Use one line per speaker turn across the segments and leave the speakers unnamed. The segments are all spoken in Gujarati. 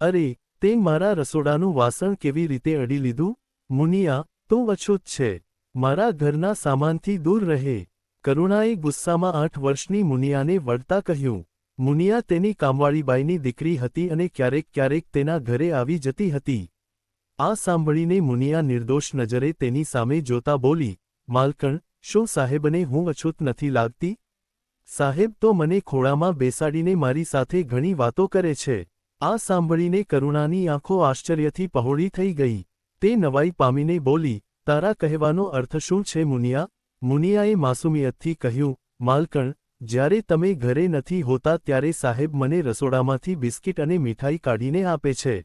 અરે, તે મારા રસોડાનું વાસણ કેવી રીતે અડી લીધું? મુનિયા, તું અછૂત છે. મારા ઘરના સામાનથી દૂર રહે. કરુણાએ ગુસ્સામાં 8 વર્ષની મુનિયાને વળતા કહ્યું. મુનિયા તેની કામવાળીબાઈની દીકરી હતી અને ક્યારેક ક્યારેક તેના ઘરે આવી જતી હતી. આ સાંભળીને મુનિયા નિર્દોષ નજરે તેની સામે જોતા બોલી, માલકણ, શું સાહેબને હું અછૂત નથી લાગતી? સાહેબ તો મને ખોળામાં બેસાડીને મારી સાથે ઘણી વાતો કરે છે. આ સાંભળીને કરુણાની આંખો આશ્ચર્યથી પહોળી થઈ ગઈ. તે નવાઈ પામીને બોલી, તારા કહેવાનો અર્થ શું છે મુનિયા? મુનિયાએ માસુમિયતથી કહ્યું, માલકણ, જ્યારે તમે ઘરે નથી હોતા ત્યારે સાહેબ મને રસોડામાંથી બિસ્કિટ અને મીઠાઈ કાઢીને આપે છે.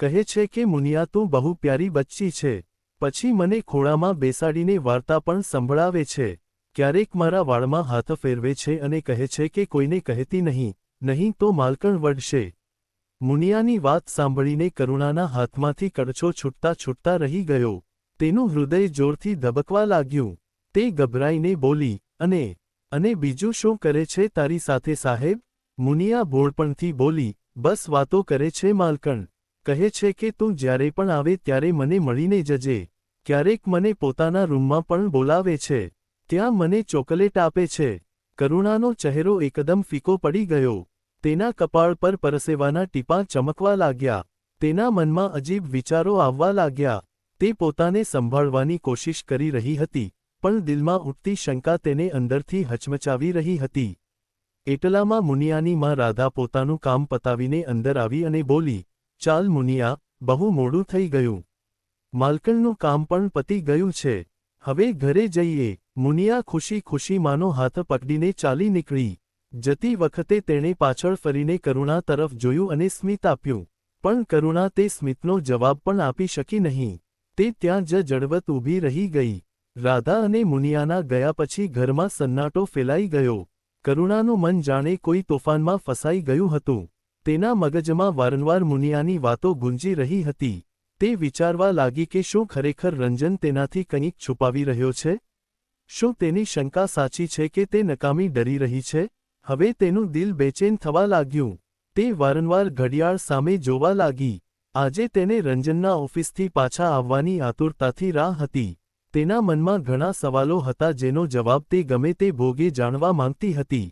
કહે છે કે મુનિયા તું બહુ પ્યારી બચ્ચી છે. પછી મને ખોળામાં બેસાડીને વાર્તા પણ સંભળાવે છે. ક્યારેક મારા વાળમાં હાથ ફેરવે છે અને કહે છે કે કોઈને કહેતી નહીં તો માલકણ વઢશે. મુનિયાની વાત સાંભળીને કરુણાના હાથમાંથી કડછો છૂટતા છૂટતા રહી ગયો. તેનું હૃદય જોરથી ધબકવા લાગ્યું. તે ગભરાઈને બોલી, અને બીજું શું કરે છે તારી સાથે સાહેબ? મુનિયા ભોળપણથી બોલી, બસ વાતો કરે છે માલકણ. કહે છે કે તું જ્યારે પણ આવે ત્યારે મને મળીને જજે. ક્યારેક મને પોતાના રૂમમાં પણ બોલાવે છે. ત્યાં મને ચોકલેટ આપે છે. કરુણાનો ચહેરો એકદમ ફીકો પડી ગયો. તેના કપાળ પર પરસેવાના ટીપાં ચમકવા લાગ્યા. તેના મનમાં અજીબ વિચારો આવવા લાગ્યા. તે પોતાને સંભાળવાની કોશિશ કરી રહી હતી, પણ દિલમાં ઉઠતી શંકા તેને અંદરથી હચમચાવી રહી હતી. એટલામાં મુનિયાની માં રાધા પોતાનું કામ પતાવીને અંદર આવી અને બોલી, ચાલ મુનિયા, બહુ મોડું થઈ ગયું. માલકણનું કામ પણ પતી ગયું છે. હવે ઘરે જઈએ. મુનિયા ખુશી ખુશી માનો હાથ પકડીને ચાલી નીકળી. જતી વખતે તેણે પાછળ ફરીને કરુણા તરફ જોયું અને સ્મિત આપ્યું. પણ કરુણા તે સ્મિતનો જવાબ પણ આપી શકી નહીં. તે ત્યાં જ જડવત ઊભી રહી ગઈ. રાધા અને મુનિયાના ગયા પછી ઘરમાં સન્નાટો ફેલાઈ ગયો. કરુણાનું મન જાણે કોઈ તોફાનમાં ફસાઈ ગયું હતું. તેના મગજમાં વારંવાર મુનિયાની વાતો ગુંજી રહી હતી. તે વિચારવા લાગી કે શું ખરેખર રંજન તેનાથી કંઈક છુપાવી રહ્યો છે? શું તેની શંકા સાચી છે કે તે નકામી ડરી રહી છે? હવે તેનું દિલ બેચેન થવા લાગ્યું. તે વારંવાર ઘડિયાળ સામે જોવા લાગી. આજે તેને રંજનના ઓફિસથી પાછા આવવાની આતુરતાથી રાહ હતી. તેના મનમાં ઘણા સવાલો હતા જેનો જવાબ તે ગમે તે ભોગે જાણવા માંગતી હતી.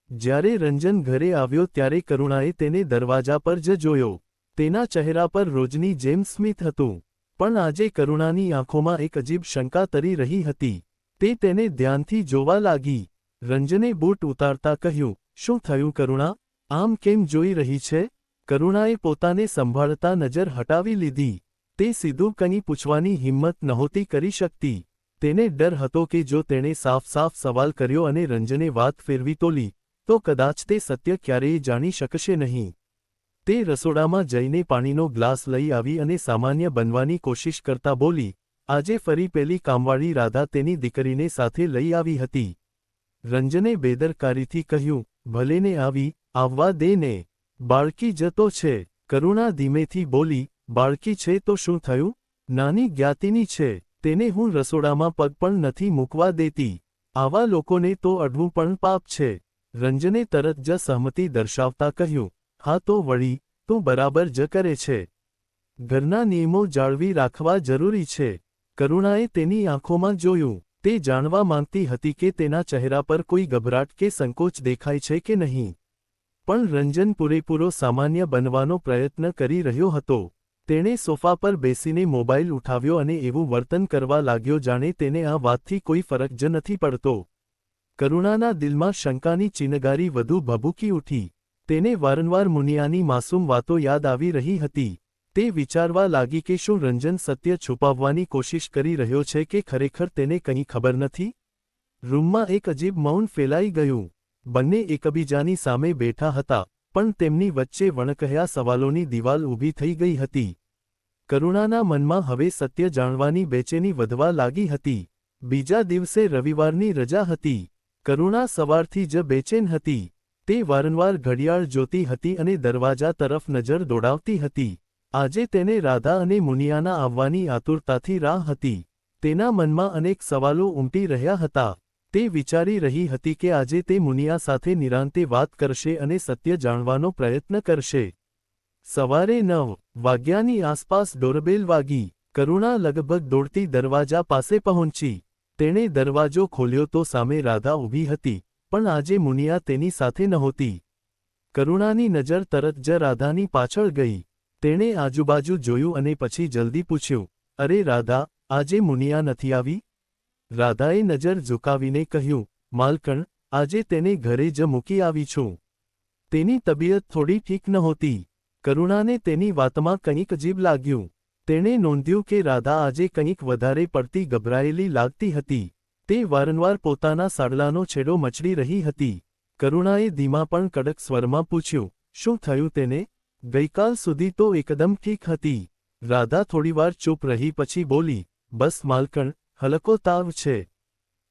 જ્યારે રંજન ઘરે આવ્યો ત્યારે કરુણાએ તેને દરવાજા પર જ જોયો. તેના ચહેરા પર રોજની જેમ સ્મિત હતું. પણ આજે કરુણાની આંખોમાં એક અજીબ શંકા તરી રહી હતી. તે તેને ધ્યાનથી જોવા લાગી. રંજને બૂટ ઉતારતા કહ્યું, શું થયું કરુણા? આમ કેમ જોઈ રહી છે? કરુણાએ પોતાને સંભાળતા નજર હટાવી લીધી. તે સીધું કંઈ પૂછવાની હિંમત નહોતી કરી શકતી. તેને ડર હતો કે જો તેણે સાફ સવાલ કર્યો અને રંજને વાત ફેરવી તોલી, તો કદાચ તે સત્ય ક્યારેય જાણી શકશે નહીં. તે રસોડામાં જઈને પાણીનો ગ્લાસ લઈ આવી અને સામાન્ય બનવાની કોશિશ કરતા બોલી, આજે ફરી પેલી કામવાળી રાધા તેની દીકરીને સાથે લઈ આવી હતી. રંજને બેદરકારીથી કહ્યું, ભલેને આવવા દે ને. બાળકી જતો છે. કરુણા ધીમેથી બોલી, બાળકી છે તો શું થયું? નાની જ્ઞાતિની છે. તેને હું રસોડામાં પગ પણ નથી મૂકવા દેતી. આવા લોકોને તો અડવું પણ પાપ છે. રંજને તરત જ સહમતિ દર્શાવતા કહ્યું, હા તો વળી, તું બરાબર જ કરે છે. ઘરના નિયમો જાળવી રાખવા જરૂરી છે. કરુણાએ તેની આંખોમાં જોયું. તે જાણવા માંગતી હતી કે તેના ચહેરા પર કોઈ ગભરાટ કે સંકોચ દેખાય છે કે નહીં. પણ રંજન પૂરેપૂરો સામાન્ય બનવાનો પ્રયત્ન કરી રહ્યો હતો. તેણે સોફા પર બેસીને મોબાઈલ ઉઠાવ્યો અને એવું વર્તન કરવા લાગ્યો જાણે તેને આ વાતથી કોઈ ફરક જ નથી પડતો. કરુણાના દિલમાં શંકાની ચિનગારી વધુ ભભૂકી ઉઠી. તેને વારંવાર મુનિયાની માસૂમ વાતો યાદ આવી રહી હતી. તે વિચારવા લાગી કે શું રંજન સત્ય છુપાવવાની કોશિશ કરી રહ્યો છે કે ખરેખર તેને કંઈ ખબર નથી? રૂમમાં એક અજીબ મૌન ફેલાઈ ગયું. બંને એકબીજાની સામે બેઠા હતા, પણ તેમની વચ્ચે વણકહ્યા સવાલોની દિવાલ ઊભી થઈ ગઈ હતી. કરુણાના મનમાં હવે સત્ય જાણવાની બેચેની વધવા લાગી હતી. બીજા દિવસે રવિવારની રજા હતી. કરુણા સવારથી જ બેચેન હતી. તે વારંવાર ઘડિયાળ જોતી હતી અને દરવાજા તરફ નજર દોડાવતી હતી. આજે તેને રાધા અને મુનિયાના આવવાની આતુરતાથી રાહ હતી. તેના મનમાં અનેક સવાલો ઉમટી રહ્યા હતા. તે વિચારી રહી હતી કે આજે તે મુનિયા સાથે નિરાંતે વાત કરશે અને સત્ય જાણવાનો પ્રયત્ન કરશે. સવારે 9 વાગ્યાની આસપાસ ડોરબેલ વાગી. કરુણા લગભગ દોડતી દરવાજા પાસે પહોંચી. તેણે દરવાજો ખોલ્યો તો સામે રાધા ઊભી હતી, પણ આજે મુનિયા તેની સાથે નહોતી. કરુણાની નજર તરત જ રાધાની પાછળ ગઈ. તેણે આજુબાજુ જોયું અને પછી જલ્દી પૂછ્યું, અરે રાધા, આજે મુનિયા નથી આવી? રાધાએ નજર ઝુકાવીને કહ્યું, માલકણ, આજે તેને ઘરે જ મૂકી આવી છું. તેની તબિયત થોડી ઠીક નહોતી. કરુણાને તેની વાતમાં કંઈક અજીબ લાગ્યું. તેણે નોંધ્યું કે રાધા આજે કંઈક વધારે પડતી ગભરાયેલી લાગતી હતી. તે વારંવાર પોતાના સાડલાનો છેડો મચડી રહી હતી. કરુણાએ ધીમા પણ કડક સ્વરમાં પૂછ્યું, શું થયું તેને? ગઈકાલ સુધી તો એકદમ ઠીક હતી. રાધા થોડીવાર ચૂપ રહી પછી બોલી, બસ માલકણ, હલકો તાવ છે.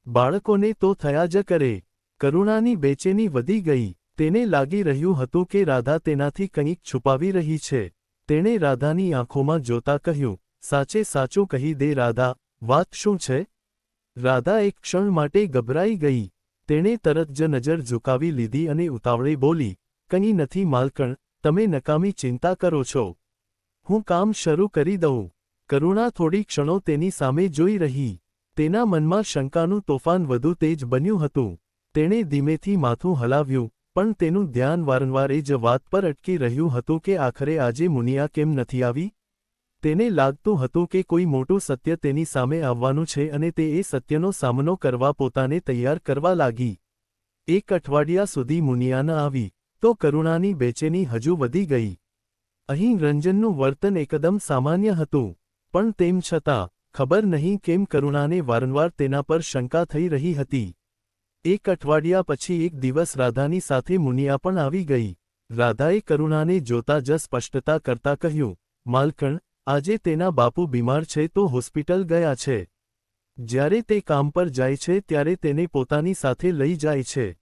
બાળકોને તો થયા જ કરે. કરુણાની બેચેની વધી ગઈ. તેને લાગી રહ્યું હતું કે રાધા તેનાથી કંઈક છુપાવી રહી છે. તેણે રાધાની આંખોમાં જોતા કહ્યું, સાચે સાચું કહી દે રાધા, વાત શું છે? રાધા એક ક્ષણ માટે ગભરાઈ ગઈ. તેણે તરત જ નજર ઝુકાવી લીધી અને ઉતાવળે બોલી, કંઈ નથી માલકણ, તમે નકામી ચિંતા કરો છો. હું કામ શરૂ કરી દઉં. કરુણા થોડી ક્ષણો તેની સામે જોઈ રહી. તેના મનમાં શંકાનું તોફાન વધુ તેજ બન્યું હતું. તેણે ધીમેથી માથું હલાવ્યું, પણ તેનું ધ્યાન વારંવાર એ જ વાત પર અટકી રહ્યું હતું કે આખરે આજે મુનિયા કેમ નથી આવી? તેને લાગતું હતું કે કોઈ મોટું સત્ય તેની સામે આવવાનું છે અને તે એ સત્યનો સામનો કરવા પોતાને તૈયાર કરવા લાગી. એક અઠવાડિયા સુધી મુનિયા ન આવી, તો કરુણાની બેચેની હજુ વધી ગઈ. અહીં રંજનનું વર્તન એકદમ સામાન્ય હતું, પણ તેમ છતાં, ખબર નહીં કેમ કરુણાને વારંવાર તેના પર શંકા થઈ રહી હતી. એક અઠવાડિયા પછી એક દિવસ રાધાની સાથે મુનિયા પણ આવી ગઈ. રાધાએ કરુણાને જોતા જ સ્પષ્ટતા કરતા કહ્યું, માલકણ, આજે તેના બાપુ બીમાર છે તો હોસ્પિટલ ગયા છે. જ્યારે તે કામ પર જાય છે ત્યારે તેને પોતાની સાથે લઈ જાય છે.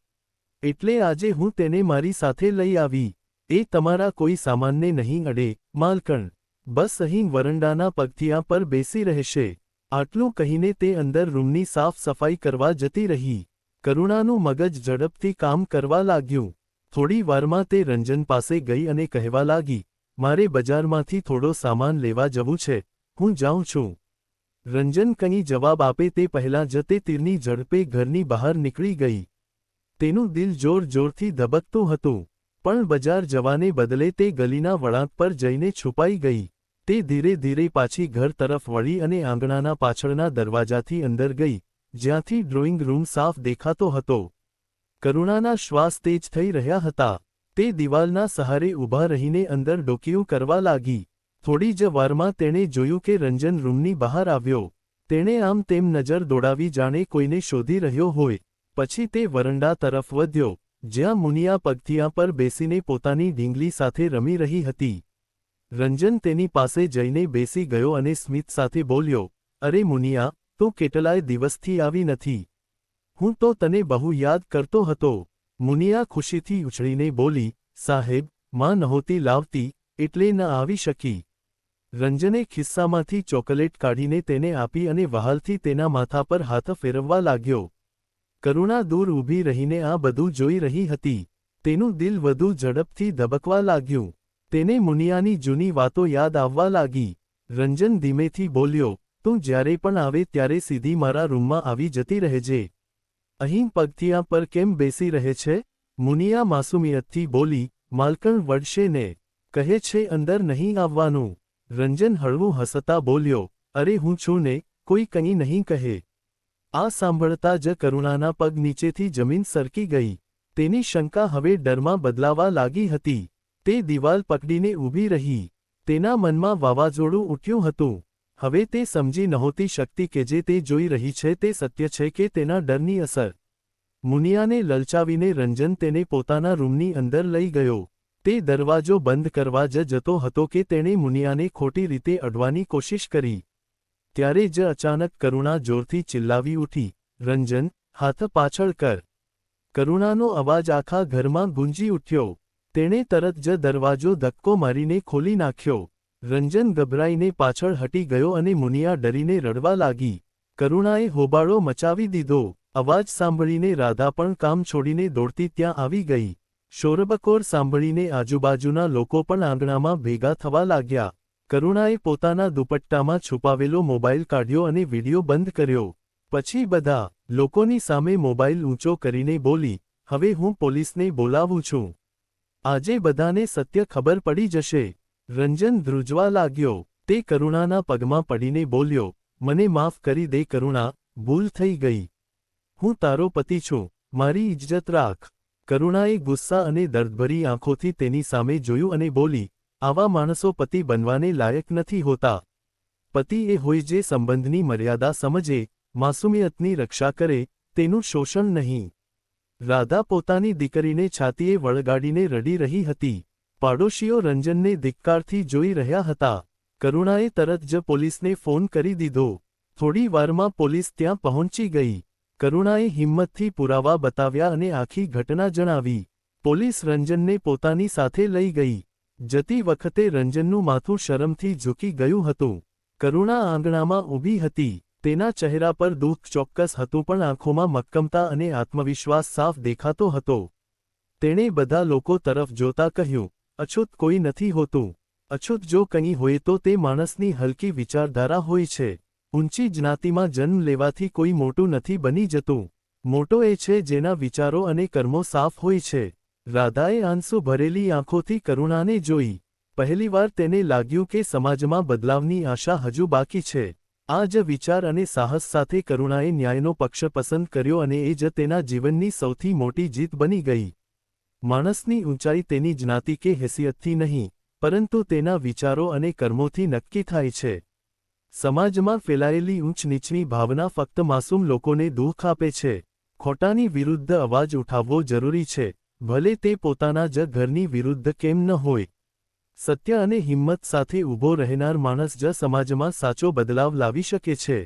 એટલે આજે હું તેને મારી સાથે લઈ આવી. એ તમારા કોઈ સામાનને નહીં અડે, માલકણ. બસ અહીં વરંડાના પગથિયા પર બેસી રહેશે. આટલું કહીને તે અંદર રૂમની સાફ સફાઈ કરવા જતી રહી. કરુણાનું મગજ ઝડપથી કામ કરવા લાગ્યું. થોડી વારમાં તે રંજન પાસે ગઈ અને કહેવા લાગી, મારે બજારમાંથી થોડો સામાન લેવા જવું છે, હું જાઉં છું. રંજન કંઈ જવાબ આપે તે પહેલાં જ તે તીરની ઝડપે ઘરની બહાર નીકળી ગઈ. તેનું દિલ જોર-જોરથી ધબકતું હતું, પણ બજાર જવાને બદલે તે ગલીના વળાંક પર જઈને છુપાઈ ગઈ. તે ધીરે ધીરે પાછી ઘર તરફ વળી અને આંગણાના પાછળના દરવાજાથી અંદર ગઈ, જ્યાંથી ડ્રોઈંગ રૂમ સાફ દેખાતો હતો. કરુણાના શ્વાસ તેજ થઈ રહ્યા હતા. તે દિવાલના સહારે ઊભા રહીને અંદર ડોકિયું કરવા લાગી. થોડી જ વારમાં તેણે જોયું કે રંજન રૂમની બહાર આવ્યો. તેણે આમ તેમ નજર દોડાવી જાણે કોઈને શોધી રહ્યો હોય. પછી તે વરંડા તરફ વધ્યો, જ્યાં મુનિયા પગથિયા પર બેસીને પોતાની ઢીંગલી સાથે રમી રહી હતી. રંજન તેની પાસે જઈને બેસી ગયો અને સ્મિત સાથે બોલ્યો, અરે મુનિયા, તું કેટલાય દિવસથી આવી નથી. હું તો તને બહુ યાદ કરતો હતો. મુનિયા ખુશીથી ઉછળીને બોલી, સાહેબ, માં નહોતી લાવતી, એટલે ન આવી શકી. રંજને ખિસ્સામાંથી ચોકલેટ કાઢીને તેને આપી અને વહાલથી તેના માથા પર હાથ ફેરવવા લાગ્યો. કરુણા દૂર ઊભી રહીને આ બધું જોઈ રહી હતી. તેનું દિલ વધુ ઝડપથી ધબકવા લાગ્યું. તેને મુનિયાની જૂની વાતો યાદ આવવા લાગી. રંજન ધીમેથી બોલ્યો, તું જ્યારે પણ આવે ત્યારે સીધી મારા રૂમમાં આવી જતી રહેજે. અહીં પગથિયા પર કેમ બેસી રહે છે? મુનિયા માસુમિયતથી બોલી, માલકણ વળશે ને. કહે છે અંદર નહીં આવવાનું. રંજન હળવું હસતા બોલ્યો, અરે હું છું ને, કોઈ કંઈ નહીં કહે. આ સાંભળતા જ કરુણાના પગ નીચેથી જમીન સરકી ગઈ. તેની શંકા હવે ડરમાં બદલાવા લાગી હતી. તે દિવાલ પકડીને ઊભી રહી. તેના મનમાં વાવાઝોડું ઉઠ્યું હતું. હવે તે સમજી નહોતી શકતી કે જે તે જોઈ રહી છે તે સત્ય છે કે તેના ડરની અસર. મુનિયાને લલચાવીને રંજન તેને પોતાના રૂમની અંદર લઈ ગયો. તે દરવાજો બંધ કરવા જ જતો હતો કે તેણે મુનિયાને ખોટી રીતે અડવાની કોશિશ કરી. ત્યારે જ અચાનક કરુણા જોરથી ચિલ્લાવી ઉઠી, રંજન, હાથ પાછળ કર. કરુણાનો અવાજ આખા ઘરમાં ગુંજી ઉઠ્યો. તેણે તરત જ દરવાજો ધક્કો મારીને ખોલી નાખ્યો. રંજન ગભરાઈને પાછળ હટી ગયો અને મુનિયા ડરીને રડવા લાગી. કરુણાએ હોબાળો મચાવી દીધો. અવાજ સાંભળીને રાધા પણ કામ છોડીને દોડતી ત્યાં આવી ગઈ. શોરબકોર સાંભળીને આજુબાજુના લોકો પણ આંગણામાં ભેગા થવા લાગ્યા. કરુણાએ પોતાના દુપટ્ટામાં છુપાવેલો મોબાઈલ કાઢ્યો અને વિડિયો બંધ કર્યો. પછી બધા લોકોની સામે મોબાઈલ ઊંચો કરીને બોલી, હવે હું પોલીસને બોલાવું છું. આજે બધાને સત્ય ખબર પડી જશે. રંજન ધ્રુજવા લાગ્યો. તે કરુણાના પગમાં પડીને બોલ્યો, મને માફ કરી દે કરુણા, ભૂલ થઈ ગઈ. હું તારો પતિ છું, મારી ઇજ્જત રાખ. કરુણાએ ગુસ્સા અને દર્દભરી આંખોથી તેની સામે જોયું અને બોલી, આવા માણસો પતિ બનવાને લાયક નથી હોતા. પતિ એ હોય જે સંબંધની મર્યાદા સમજે, માસુમિયતની રક્ષા કરે, તેનું શોષણ નહીં. રાધા પોતાની દીકરીને છાતીએ વળગાડીને રડી રહી હતી. પાડોશીઓ રંજનને ધિક્કારથી જોઈ રહ્યા હતા. કરુણાએ તરત જ પોલીસને ફોન કરી દીધો. થોડી વારમાં પોલીસ ત્યાં પહોંચી ગઈ. કરુણાએ હિંમતથી પુરાવા બતાવ્યા અને આખી ઘટના જણાવી. પોલીસ રંજનને પોતાની સાથે લઈ ગઈ. જતી વખતે રંજનનું માથું શરમથી ઝૂકી ગયું હતું. કરુણા આંગણામાં ઊભી હતી. તેના ચહેરા પર દુઃખ ચોક્કસ હતું પણ આંખોમાં મક્કમતા અને આત્મવિશ્વાસ સાફ દેખાતો હતો. તેણે બધા લોકો તરફ જોતા કહ્યું, અછૂત કોઈ નથી હોતું. અછૂત જો કંઈ હોય તો તે માણસની હલકી વિચારધારા હોય છે. ઊંચી જ્ઞાતિમાં જન્મ લેવાથી કોઈ મોટું નથી બની જતું. મોટો એ છે જેના વિચારો અને કર્મો સાફ હોય છે. રાધાએ આંસુ ભરેલી આંખોથી કરુણાને જોઈ. પહેલીવાર તેને લાગ્યું કે સમાજમાં બદલાવની આશા હજુ બાકી છે. આ જ વિચાર અને સાહસ સાથે કરુણાએ ન્યાયનો પક્ષ પસંદ કર્યો અને એ જ તેના જીવનની સૌથી મોટી જીત બની ગઈ. માણસની ઊંચાઈ તેની જ્ઞાતિ કે હેસિયતથી નહીં, પરંતુ તેના વિચારો અને કર્મોથી નક્કી થાય છે. સમાજમાં ફેલાયેલી ઊંચ નીચની ભાવના ફક્ત માસૂમ લોકોને દુઃખ આપે છે. ખોટાની વિરુદ્ધ અવાજ ઉઠાવવો જરૂરી છે, ભલે તે પોતાના જ ઘરની વિરુદ્ધ કેમ ન હોય. સત્ય અને હિંમત સાથે ઊભો રહેનાર માણસ જ સમાજમાં સાચો બદલાવ લાવી શકે છે.